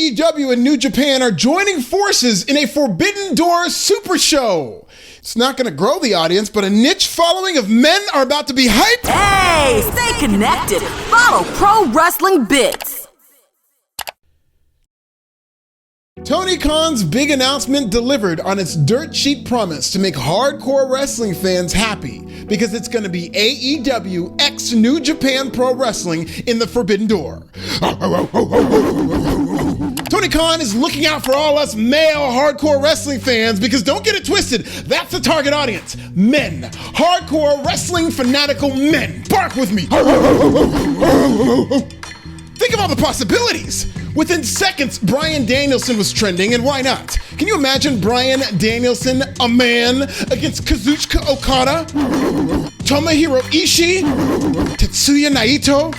AEW and New Japan are joining forces in a Forbidden Door Supershow. It's not going to grow the audience, but a niche following of men are about to be hyped. Hey, stay connected. Follow Pro Wrestling Bits. Tony Khan's big announcement delivered on its dirt sheet promise to make hardcore wrestling fans happy because it's going to be AEW x New Japan Pro Wrestling in the Forbidden Door. Tony Khan is looking out for all us male hardcore wrestling fans because don't get it twisted, that's the target audience. Men. Hardcore wrestling fanatical men. Bark with me. Think of all the possibilities. Within seconds, Bryan Danielson was trending, and why not? Can you imagine Bryan Danielson, a man, against Kazuchika Okada, Tomohiro Ishii, Tetsuya Naito,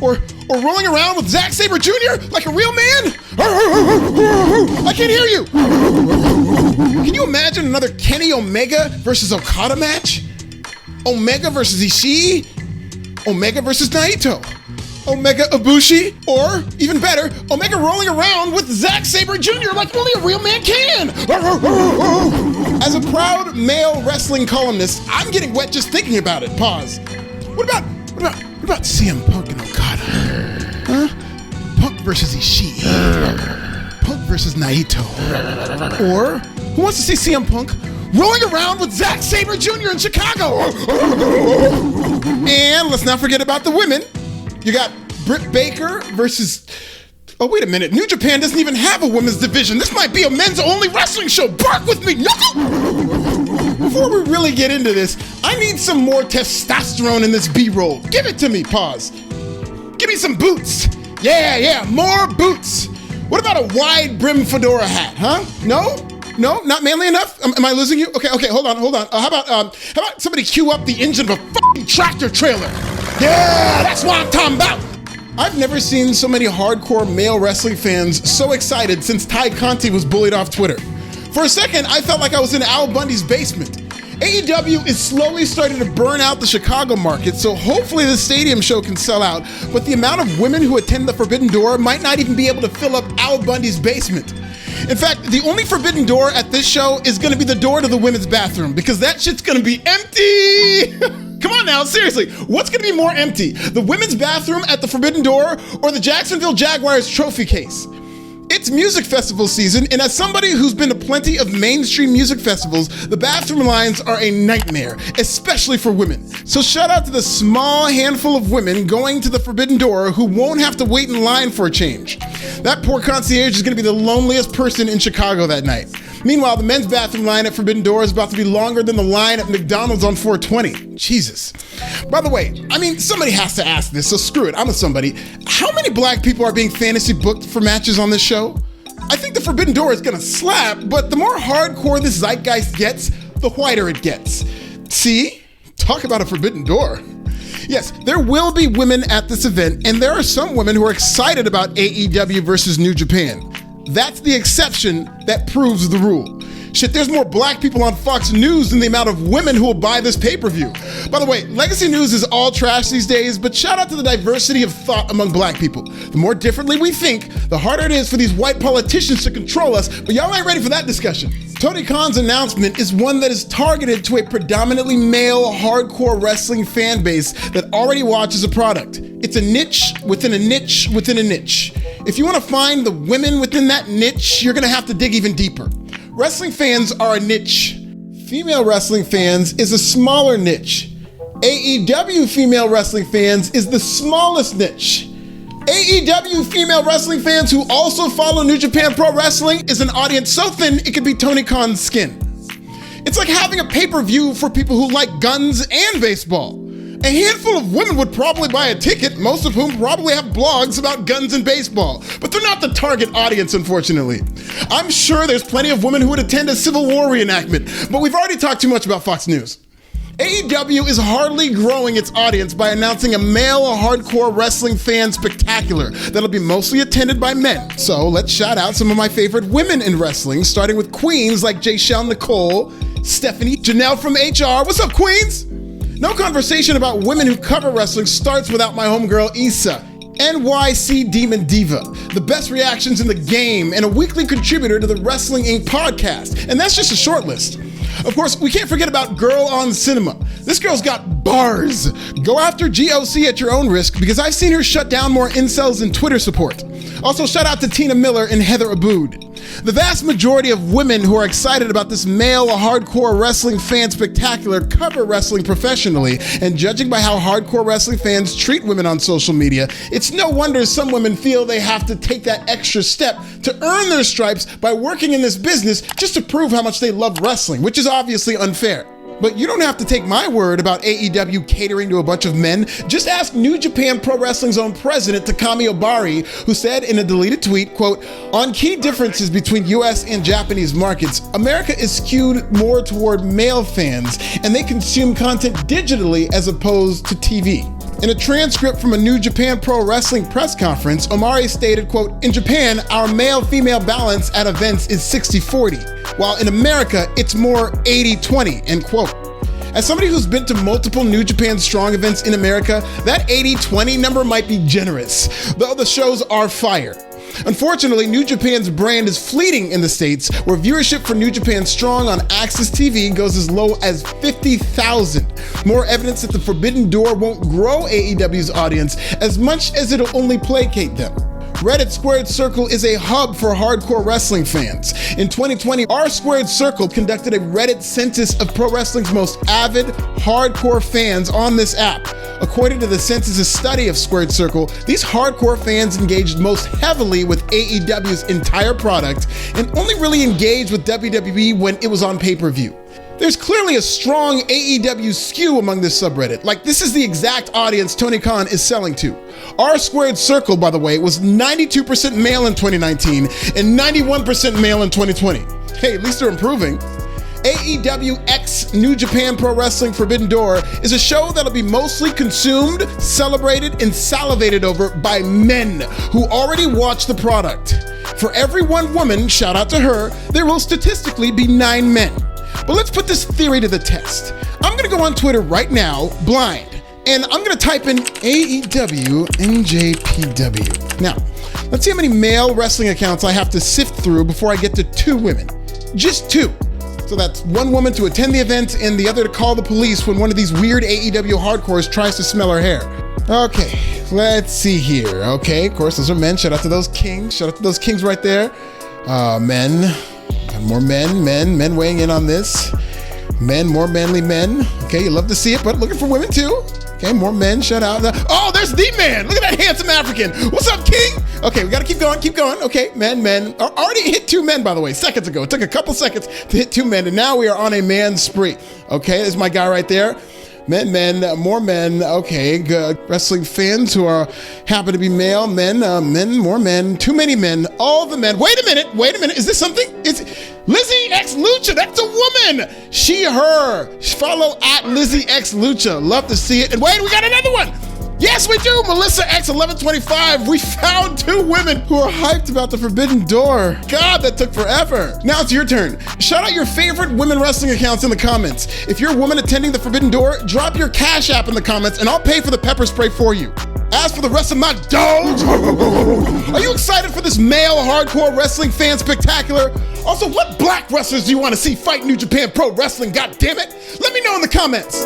or rolling around with Sabre Jr. like a real man? I can't hear you. Can you imagine another Kenny Omega versus Okada match? Omega versus Ishii? Omega versus Naito? Omega Ibushi, or even better, Omega rolling around with Sabre Jr. like only a real man can. As a proud male wrestling columnist, I'm getting wet just thinking about it. Pause. What about CM Punk and Okada? Huh? Punk versus Ishii. Punk versus Naito. Or who wants to see CM Punk rolling around with Sabre Jr. in Chicago? And let's not forget about the women. You got Britt Baker versus... Oh, wait a minute. New Japan doesn't even have a women's division. This might be a men's-only wrestling show. Bark with me. Before we really get into this, I need some more testosterone in this B-roll. Give it to me. Pause. Give me some boots. Yeah, more boots. What about a wide-brim fedora hat, huh? No, not manly enough? Am I losing you? Okay, hold on. How about somebody cue up the engine of a fucking tractor trailer? Yeah, that's what I'm talking about. I've never seen so many hardcore male wrestling fans so excited since Ty Conti was bullied off Twitter. For a second, I felt like I was in Al Bundy's basement. AEW is slowly starting to burn out the Chicago market, so hopefully the stadium show can sell out, but the amount of women who attend the Forbidden Door might not even be able to fill up Al Bundy's basement. In fact, the only Forbidden Door at this show is going to be the door to the women's bathroom, because that shit's going to be empty! Come on now, seriously, what's going to be more empty? The women's bathroom at the Forbidden Door or the Jacksonville Jaguars trophy case? It's music festival season, and as somebody who's been to plenty of mainstream music festivals, the bathroom lines are a nightmare, especially for women. So shout out to the small handful of women going to the Forbidden Door who won't have to wait in line for a change. That poor concierge is going to be the loneliest person in Chicago that night. Meanwhile, the men's bathroom line at Forbidden Door is about to be longer than the line at McDonald's on 420. Jesus. By the way, somebody has to ask this, so screw it, I'm a somebody. How many black people are being fantasy booked for matches on this show? I think the Forbidden Door is gonna slap, but the more hardcore this zeitgeist gets, the whiter it gets. See? Talk about a Forbidden Door. Yes, there will be women at this event, and there are some women who are excited about AEW versus New Japan. That's the exception that proves the rule. Shit, there's more black people on Fox News than the amount of women who will buy this pay-per-view. By the way, Legacy News is all trash these days, but shout out to the diversity of thought among black people. The more differently we think, the harder it is for these white politicians to control us, but y'all ain't ready for that discussion. Tony Khan's announcement is one that is targeted to a predominantly male hardcore wrestling fan base that already watches a product. It's a niche within a niche within a niche. If you want to find the women within that niche, you're going to have to dig even deeper. Wrestling fans are a niche. Female wrestling fans is a smaller niche. AEW female wrestling fans is the smallest niche. AEW female wrestling fans who also follow New Japan Pro Wrestling is an audience so thin it could be Tony Khan's skin. It's like having a pay-per-view for people who like guns and baseball. A handful of women would probably buy a ticket, most of whom probably have blogs about guns and baseball, but they're not the target audience, unfortunately. I'm sure there's plenty of women who would attend a Civil War reenactment, but we've already talked too much about Fox News. AEW is hardly growing its audience by announcing a male hardcore wrestling fan spectacular that'll be mostly attended by men. So let's shout out some of my favorite women in wrestling, starting with queens like Jayshelle Nicole, Stephanie, Janelle from HR. What's up, queens? No conversation about women who cover wrestling starts without my homegirl Issa. NYC Demon Diva, the best reactions in the game, and a weekly contributor to the Wrestling Inc. podcast. And that's just a short list. Of course, we can't forget about Girl on Cinema. This girl's got bars. Go after GOC at your own risk, because I've seen her shut down more incels than Twitter support. Also, shout out to Tina Miller and Heather Abood. The vast majority of women who are excited about this male hardcore wrestling fan spectacular cover wrestling professionally, and judging by how hardcore wrestling fans treat women on social media, it's no wonder some women feel they have to take that extra step to earn their stripes by working in this business just to prove how much they love wrestling, which is obviously unfair. But you don't have to take my word about AEW catering to a bunch of men. Just ask New Japan Pro Wrestling's own president, Takami Obari, who said in a deleted tweet, quote, "On key differences between US and Japanese markets, America is skewed more toward male fans, and they consume content digitally as opposed to TV." In a transcript from a New Japan Pro Wrestling press conference, Omari stated, quote, "In Japan, our male-female balance at events is 60-40, while in America, it's more 80-20, end quote. As somebody who's been to multiple New Japan Strong events in America, that 80-20 number might be generous, though the shows are fire. Unfortunately, New Japan's brand is fleeting in the States, where viewership for New Japan Strong on Access TV goes as low as 50,000. More evidence that the Forbidden Door won't grow AEW's audience as much as it'll only placate them. Reddit Squared Circle is a hub for hardcore wrestling fans. In 2020, R Squared Circle conducted a Reddit census of pro wrestling's most avid, hardcore fans on this app. According to the census's study of Squared Circle, these hardcore fans engaged most heavily with AEW's entire product and only really engaged with WWE when it was on pay-per-view. There's clearly a strong AEW skew among this subreddit. Like, this is the exact audience Tony Khan is selling to. R Squared Circle, by the way, was 92% male in 2019 and 91% male in 2020. Hey, at least they're improving. AEW X New Japan Pro Wrestling Forbidden Door is a show that'll be mostly consumed, celebrated, and salivated over by men who already watch the product. For every one woman, shout out to her, there will statistically be 9 men. But let's put this theory to the test. I'm gonna go on Twitter right now, blind, and I'm gonna type in AEW NJPW. Now, let's see how many male wrestling accounts I have to sift through before I get to 2 women. Just 2. So that's 1 woman to attend the event and the other to call the police when one of these weird AEW hardcores tries to smell her hair. Okay, let's see here. Okay, of course, those are men. Shout out to those kings. Shout out to those kings right there. Men. More men weighing in on this. Men, more manly men. Okay, you love to see it, but looking for women too. Okay, more men, shout out. Oh, there's the man. Look at that handsome African. What's up, king? Okay, we gotta keep going. Okay, men. Already hit 2 men, by the way, seconds ago. It took a couple seconds to hit 2 men, and now we are on a man spree. Okay, there's my guy right there. Men, more men. Okay, good. Wrestling fans who are happen to be male. Men, more men. Too many men. All the men. Wait a minute. Is this something? It's Lizzie X Lucha. That's a woman. She, her. Follow at Lizzie X Lucha. Love to see it. And wait, we got another one. Yes, we do. Melissa X 1125. We found 2 women who are hyped about the Forbidden Door. God, that took forever. Now it's your turn. Shout out your favorite women wrestling accounts in the comments. If you're a woman attending the Forbidden Door, drop your Cash App in the comments and I'll pay for the pepper spray for you. As for the rest of my dogs, are you excited for this male hardcore wrestling fan spectacular? Also, what black wrestlers do you want to see fight New Japan Pro Wrestling? God damn it! Let me know in the comments.